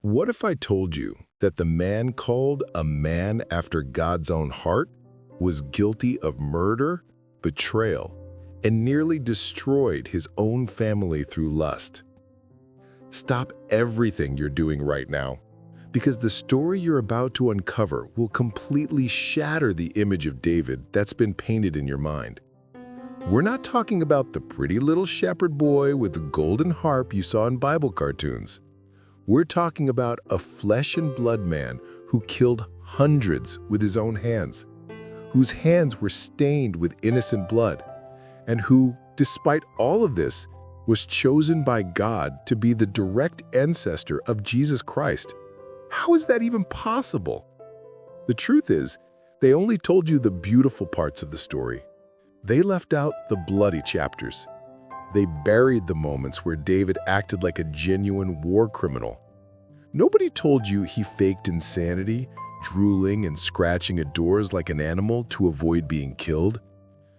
What if I told you that the man called a man after God's own heart was guilty of murder, betrayal, and nearly destroyed his own family through lust? Stop everything you're doing right now, because the story you're about to uncover will completely shatter the image of David that's been painted in your mind. We're not talking about the pretty little shepherd boy with the golden harp you saw in Bible cartoons. We're talking about a flesh and blood man who killed hundreds with his own hands, whose hands were stained with innocent blood, and who, despite all of this, was chosen by God to be the direct ancestor of Jesus Christ. How is that even possible? The truth is, they only told you the beautiful parts of the story. They left out the bloody chapters. They buried the moments where David acted like a genuine war criminal. Nobody told you he faked insanity, drooling and scratching at doors like an animal to avoid being killed.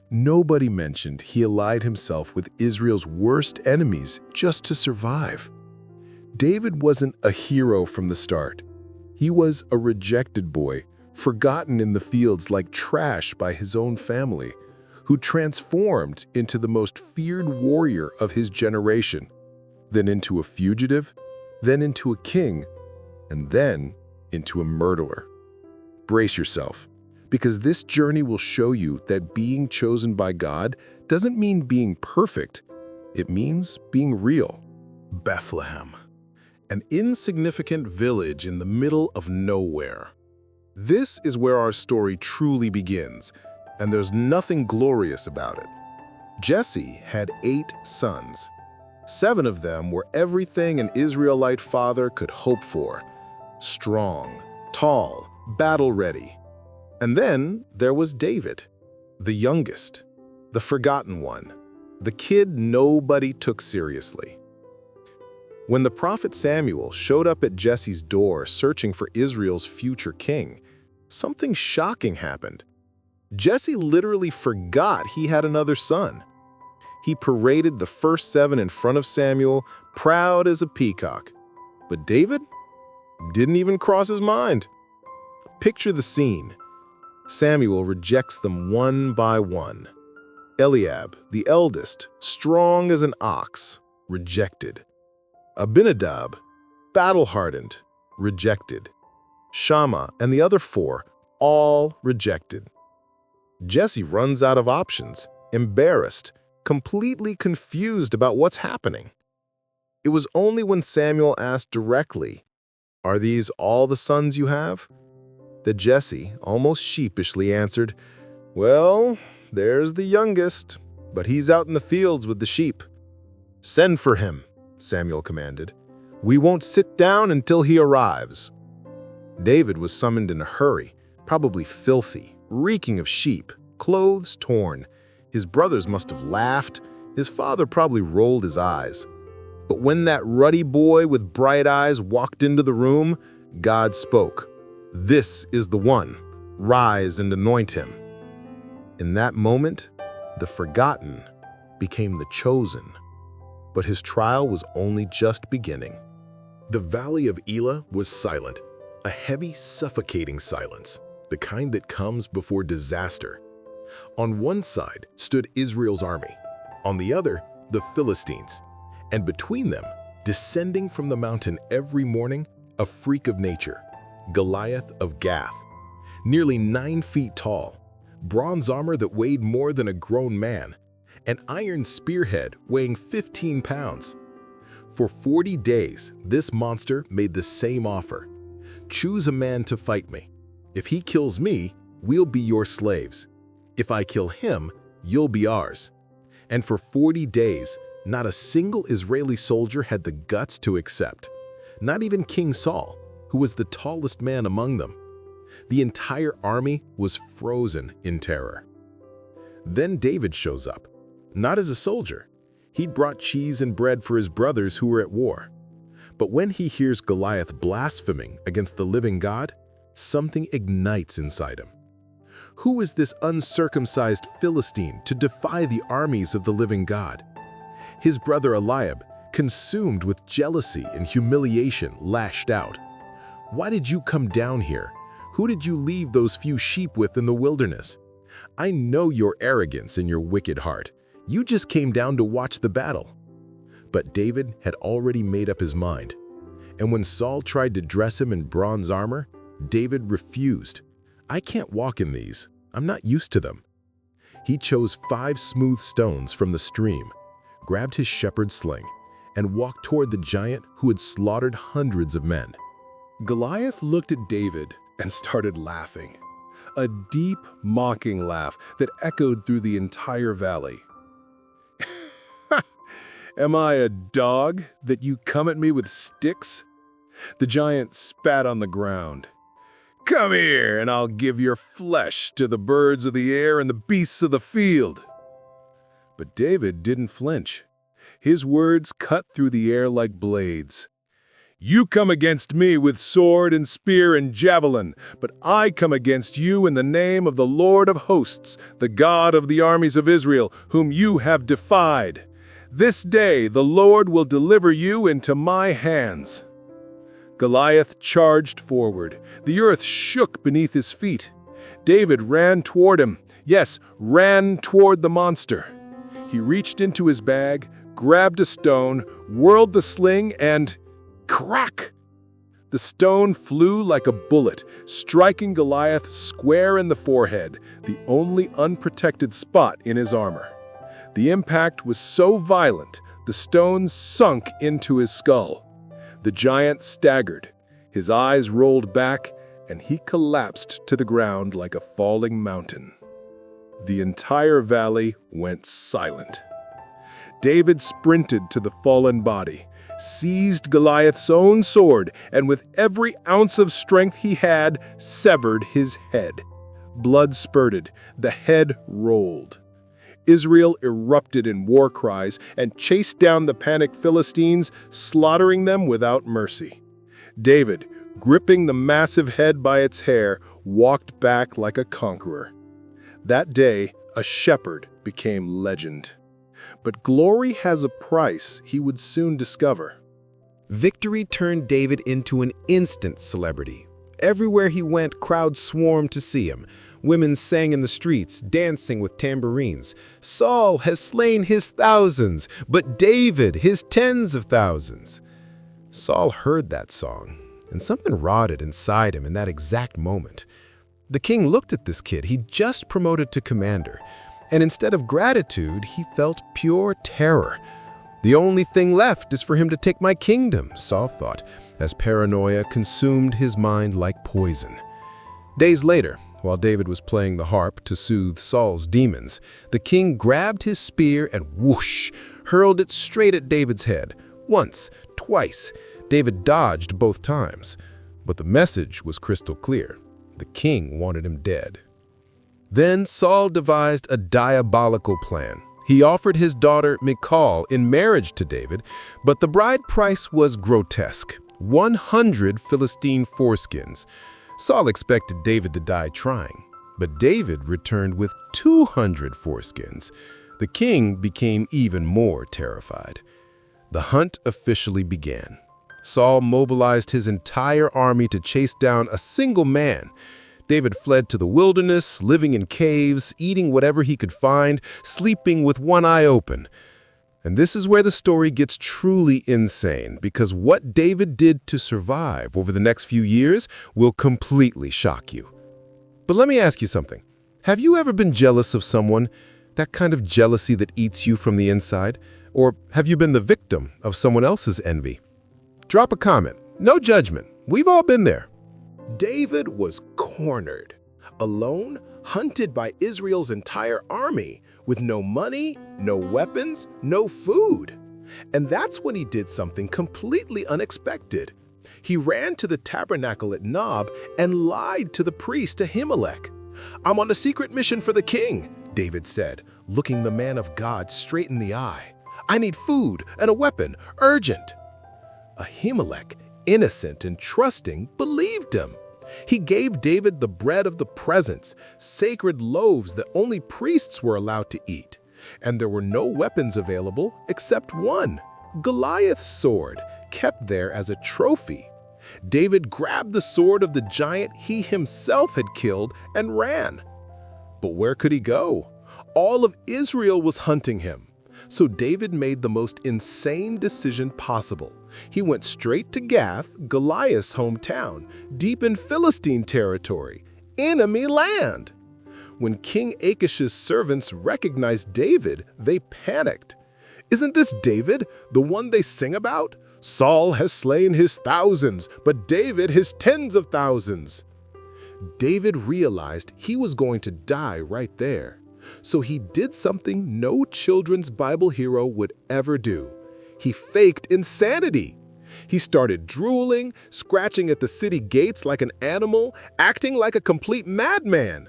Nobody mentioned he allied himself with Israel's worst enemies just to survive. David wasn't a hero from the start. He was a rejected boy, forgotten in the fields like trash by his own family, who transformed into the most feared warrior of his generation, then into a fugitive, then into a king, and then into a murderer. Brace yourself, because this journey will show you that being chosen by God doesn't mean being perfect. It means being real. Bethlehem, an insignificant village in the middle of nowhere. This is where our story truly begins, and there's nothing glorious about it. Jesse had 8 sons. 7 of them were everything an Israelite father could hope for. Strong, tall, battle-ready. And then there was David, the youngest, the forgotten one, the kid nobody took seriously. When the prophet Samuel showed up at Jesse's door searching for Israel's future king, something shocking happened. Jesse literally forgot he had another son. He paraded the first 7 in front of Samuel, proud as a peacock. But David didn't even cross his mind. Picture the scene. Samuel rejects them one by one. Eliab, the eldest, strong as an ox, rejected. Abinadab, battle-hardened, rejected. Shammah and the other 4, all rejected. Jesse runs out of options, embarrassed, completely confused about what's happening. It was only when Samuel asked directly, "Are these all the sons you have?" that Jesse almost sheepishly answered, "Well, there's the youngest, but he's out in the fields with the sheep." "Send for him," Samuel commanded. "We won't sit down until he arrives." David was summoned in a hurry, probably filthy, reeking of sheep, clothes torn. His brothers must have laughed. His father probably rolled his eyes. But when that ruddy boy with bright eyes walked into the room, God spoke. "This is the one. Rise and anoint him." In that moment, the forgotten became the chosen. But his trial was only just beginning. The valley of Elah was silent, a heavy, suffocating silence, the kind that comes before disaster. On one side stood Israel's army, on the other, the Philistines, and between them, descending from the mountain every morning, a freak of nature, Goliath of Gath, nearly 9 feet tall, bronze armor that weighed more than a grown man, an iron spearhead weighing 15 pounds. For 40 days, this monster made the same offer. "Choose a man to fight me. If he kills me, we'll be your slaves. If I kill him, you'll be ours." And for 40 days, not a single Israeli soldier had the guts to accept. Not even King Saul, who was the tallest man among them. The entire army was frozen in terror. Then David shows up, not as a soldier. He'd brought cheese and bread for his brothers who were at war. But when he hears Goliath blaspheming against the living God, something ignites inside him. Who is this uncircumcised Philistine to defy the armies of the living God? His brother Eliab consumed with jealousy and humiliation, lashed out. "Why did you come down here? Who did you leave those few sheep with in the wilderness? I know your arrogance and your wicked heart. You just came down to watch the battle." But David had already made up his mind. And when Saul tried to dress him in bronze armor, David refused. "I can't walk in these. I'm not used to them." He chose 5 smooth stones from the stream, grabbed his shepherd's sling, and walked toward the giant who had slaughtered hundreds of men. Goliath looked at David and started laughing, a deep, mocking laugh that echoed through the entire valley. "Am I a dog that you come at me with sticks?" The giant spat on the ground. "Come here, and I'll give your flesh to the birds of the air and the beasts of the field." But David didn't flinch. His words cut through the air like blades. "You come against me with sword and spear and javelin, but I come against you in the name of the Lord of hosts, the God of the armies of Israel, whom you have defied. This day the Lord will deliver you into my hands." Goliath charged forward. The earth shook beneath his feet. David ran toward him. Yes, ran toward the monster. He reached into his bag, grabbed a stone, whirled the sling, and crack! The stone flew like a bullet, striking Goliath square in the forehead, the only unprotected spot in his armor. The impact was so violent, the stone sunk into his skull. The giant staggered, his eyes rolled back, and he collapsed to the ground like a falling mountain. The entire valley went silent. David sprinted to the fallen body, seized Goliath's own sword, and with every ounce of strength he had, severed his head. Blood spurted, the head rolled. Israel erupted in war cries and chased down the panicked Philistines, slaughtering them without mercy. David, gripping the massive head by its hair, walked back like a conqueror. That day, a shepherd became legend. But glory has a price he would soon discover. Victory turned David into an instant celebrity. Everywhere he went, crowds swarmed to see him. Women sang in the streets, dancing with tambourines. Saul has slain his thousands, but David his tens of thousands. Saul heard that song, and something rotted inside him in that exact moment. The king looked at this kid he'd just promoted to commander, and instead of gratitude, he felt pure terror. The only thing left is for him to take my kingdom, Saul thought, as paranoia consumed his mind like poison. Days later, while David was playing the harp to soothe Saul's demons, the king grabbed his spear and whoosh, hurled it straight at David's head. Once, twice. David dodged both times. But the message was crystal clear. The king wanted him dead. Then Saul devised a diabolical plan. He offered his daughter Michal in marriage to David, but the bride price was grotesque: 100 Philistine foreskins. Saul expected David to die trying, but David returned with 200 foreskins. The king became even more terrified. The hunt officially began. Saul mobilized his entire army to chase down a single man. David fled to the wilderness, living in caves, eating whatever he could find, sleeping with one eye open. And this is where the story gets truly insane, because what David did to survive over the next few years will completely shock you. But let me ask you something. Have you ever been jealous of someone? That kind of jealousy that eats you from the inside? Or have you been the victim of someone else's envy? Drop a comment. No judgment. We've all been there. David was cornered, alone, hunted by Israel's entire army, with no money, no weapons, no food. And that's when he did something completely unexpected. He ran to the tabernacle at Nob and lied to the priest Ahimelech. "I'm on a secret mission for the king," David said, looking the man of God straight in the eye. "I need food and a weapon, urgent." Ahimelech, innocent and trusting, believed him. He gave David the bread of the presence, sacred loaves that only priests were allowed to eat. And there were no weapons available except one: Goliath's sword, kept there as a trophy. David grabbed the sword of the giant he himself had killed and ran. But where could he go? All of Israel was hunting him. So David made the most insane decision possible. He went straight to Gath, Goliath's hometown, deep in Philistine territory, enemy land. When King Achish's servants recognized David, they panicked. "Isn't this David, the one they sing about? Saul has slain his thousands, but David his tens of thousands." David realized he was going to die right there. So he did something no children's Bible hero would ever do. He faked insanity. He started drooling, scratching at the city gates like an animal, acting like a complete madman.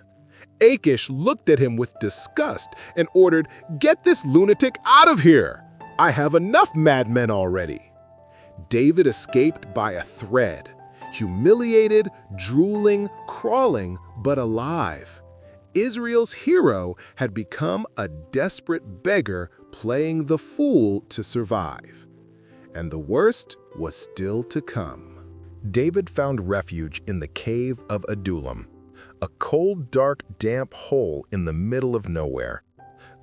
Achish looked at him with disgust and ordered, "Get this lunatic out of here! I have enough madmen already." David escaped by a thread, humiliated, drooling, crawling, but alive. Israel's hero had become a desperate beggar playing the fool to survive. And the worst was still to come. David found refuge in the cave of Adullam, a cold, dark, damp hole in the middle of nowhere.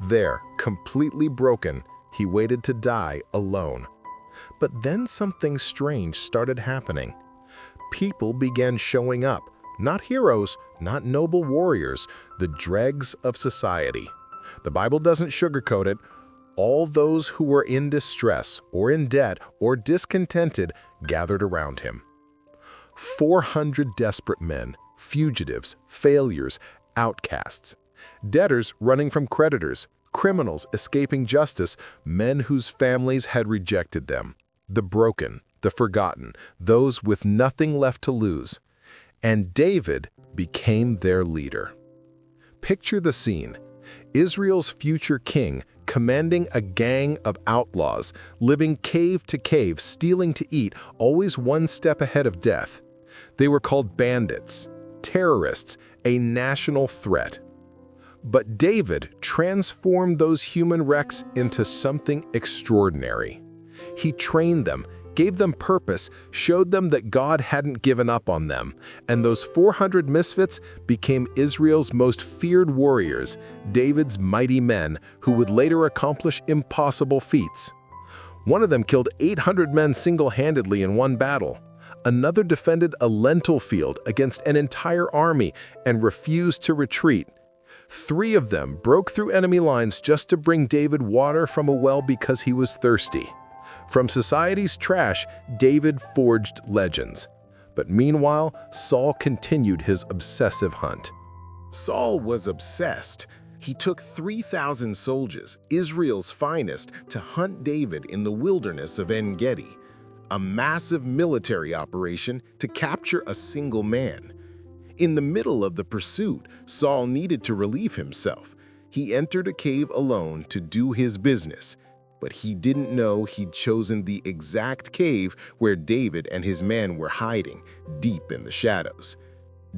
There, completely broken, he waited to die alone. But then something strange started happening. People began showing up. Not heroes, not noble warriors, the dregs of society. The Bible doesn't sugarcoat it. All those who were in distress or in debt or discontented gathered around him. 400 desperate men, fugitives, failures, outcasts, debtors running from creditors, criminals escaping justice, men whose families had rejected them, the broken, the forgotten, those with nothing left to lose. And David became their leader. Picture the scene. Israel's future king commanding a gang of outlaws, living cave to cave, stealing to eat, always one step ahead of death. They were called bandits, terrorists, a national threat. But David transformed those human wrecks into something extraordinary. He trained them, gave them purpose, showed them that God hadn't given up on them, and those 400 misfits became Israel's most feared warriors, David's mighty men who would later accomplish impossible feats. One of them killed 800 men single-handedly in one battle. Another defended a lentil field against an entire army and refused to retreat. 3 of them broke through enemy lines just to bring David water from a well because he was thirsty. From society's trash, David forged legends. But meanwhile, Saul continued his obsessive hunt. Saul was obsessed. He took 3,000 soldiers, Israel's finest, to hunt David in the wilderness of En-Gedi, a massive military operation to capture a single man. In the middle of the pursuit, Saul needed to relieve himself. He entered a cave alone to do his business. But he didn't know he'd chosen the exact cave where David and his men were hiding, deep in the shadows.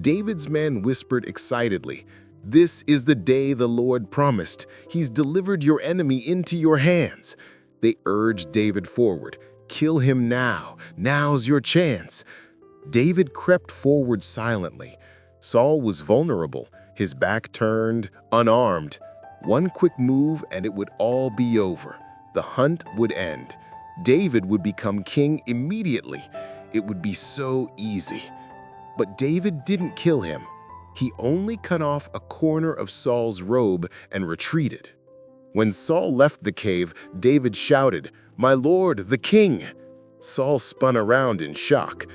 David's men whispered excitedly, "This is the day the Lord promised. He's delivered your enemy into your hands." They urged David forward. "Kill him now. Now's your chance." David crept forward silently. Saul was vulnerable, his back turned, unarmed. One quick move and it would all be over. The hunt would end. David would become king immediately. It would be so easy. But David didn't kill him. He only cut off a corner of Saul's robe and retreated. When Saul left the cave, David shouted, "My lord, the king!" Saul spun around in shock.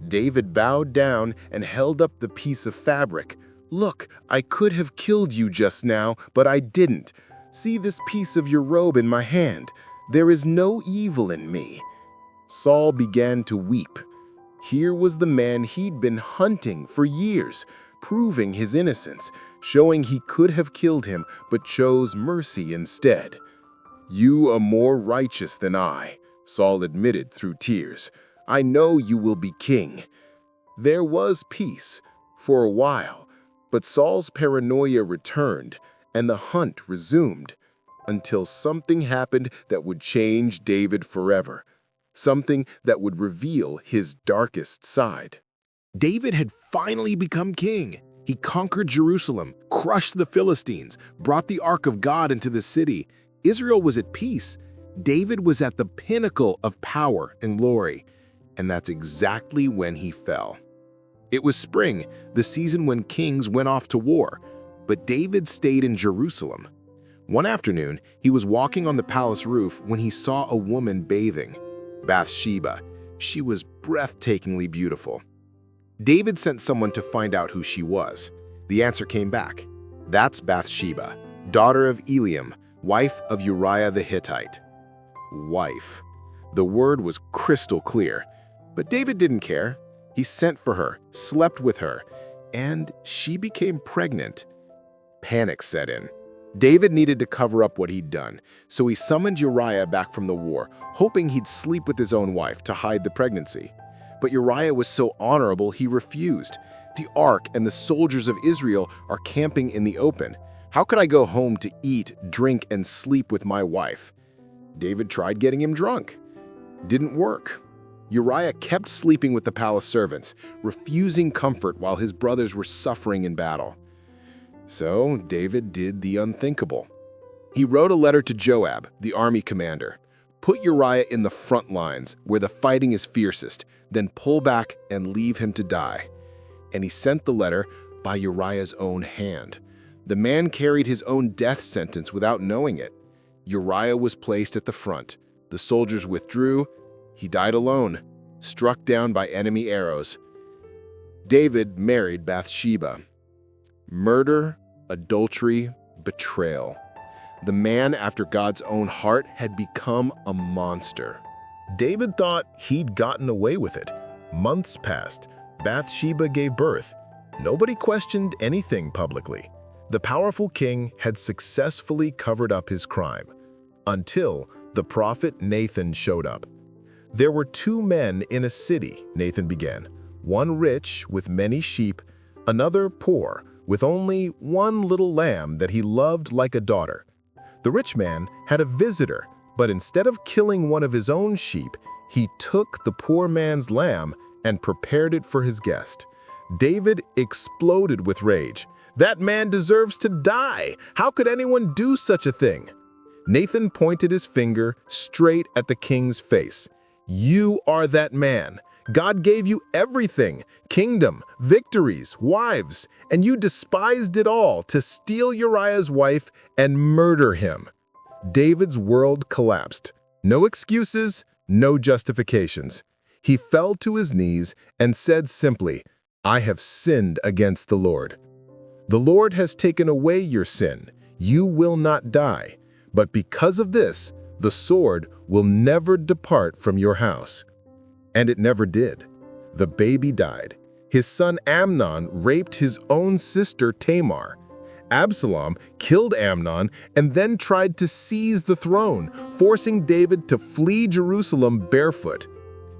David bowed down and held up the piece of fabric. "Look, I could have killed you just now, but I didn't. See this piece of your robe in my hand. There is no evil in me." Saul began to weep. Here was the man he'd been hunting for years, proving his innocence, showing he could have killed him but chose mercy instead. "You are more righteous than I," Saul admitted through tears. "I know you will be king." There was peace for a while, but Saul's paranoia returned, and the hunt resumed. until something happened that would change David forever, something that would reveal his darkest side. David had finally become king. He conquered Jerusalem, crushed the Philistines, brought the Ark of God into the city. Israel was at peace. David was at the pinnacle of power and glory. And that's exactly when he fell. It was spring, the season when kings went off to war, but David stayed in Jerusalem. One afternoon, he was walking on the palace roof when he saw a woman bathing, Bathsheba. She was breathtakingly beautiful. David sent someone to find out who she was. The answer came back. That's Bathsheba, daughter of Eliam, wife of Uriah the Hittite. Wife. The word was crystal clear, but David didn't care. He sent for her, slept with her, and she became pregnant. Panic set in. David needed to cover up what he'd done, so he summoned Uriah back from the war, hoping he'd sleep with his own wife to hide the pregnancy. But Uriah was so honorable he refused. The ark and the soldiers of Israel are camping in the open. How could I go home to eat, drink, and sleep with my wife? David tried getting him drunk. Didn't work. Uriah kept sleeping with the palace servants, refusing comfort while his brothers were suffering in battle. So David did the unthinkable. He wrote a letter to Joab, the army commander. Put Uriah in the front lines, where the fighting is fiercest, then pull back and leave him to die. And he sent the letter by Uriah's own hand. The man carried his own death sentence without knowing it. Uriah was placed at the front. The soldiers withdrew. He died alone, struck down by enemy arrows. David married Bathsheba. Murder, adultery, betrayal. The man after God's own heart had become a monster. David thought he'd gotten away with it. Months passed. Bathsheba gave birth. Nobody questioned anything publicly. The powerful king had successfully covered up his crime, until the prophet Nathan showed up. There were two men in a city, Nathan began. One rich with many sheep, another poor with only one little lamb that he loved like a daughter. The rich man had a visitor, but instead of killing one of his own sheep, he took the poor man's lamb and prepared it for his guest. David exploded with rage. That man deserves to die. How could anyone do such a thing? Nathan pointed his finger straight at the king's face. You are that man. God gave you everything, kingdom, victories, wives, and you despised it all to steal Uriah's wife and murder him. David's world collapsed. No excuses, no justifications. He fell to his knees and said simply, I have sinned against the Lord. The Lord has taken away your sin. You will not die. But because of this, the sword will never depart from your house. And it never did. The baby died. His son Amnon raped his own sister Tamar. Absalom killed Amnon and then tried to seize the throne, forcing David to flee Jerusalem barefoot.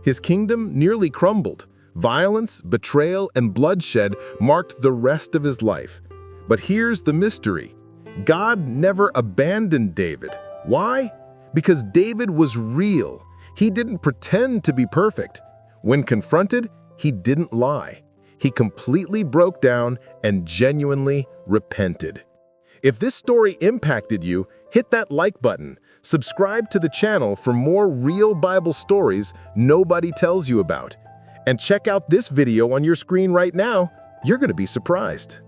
His kingdom nearly crumbled. Violence, betrayal, and bloodshed marked the rest of his life. But here's the mystery. God never abandoned David. Why? Because David was real. He didn't pretend to be perfect. When confronted, he didn't lie. He completely broke down and genuinely repented. If this story impacted you, hit that like button. Subscribe to the channel for more real Bible stories nobody tells you about. And check out this video on your screen right now. You're going to be surprised.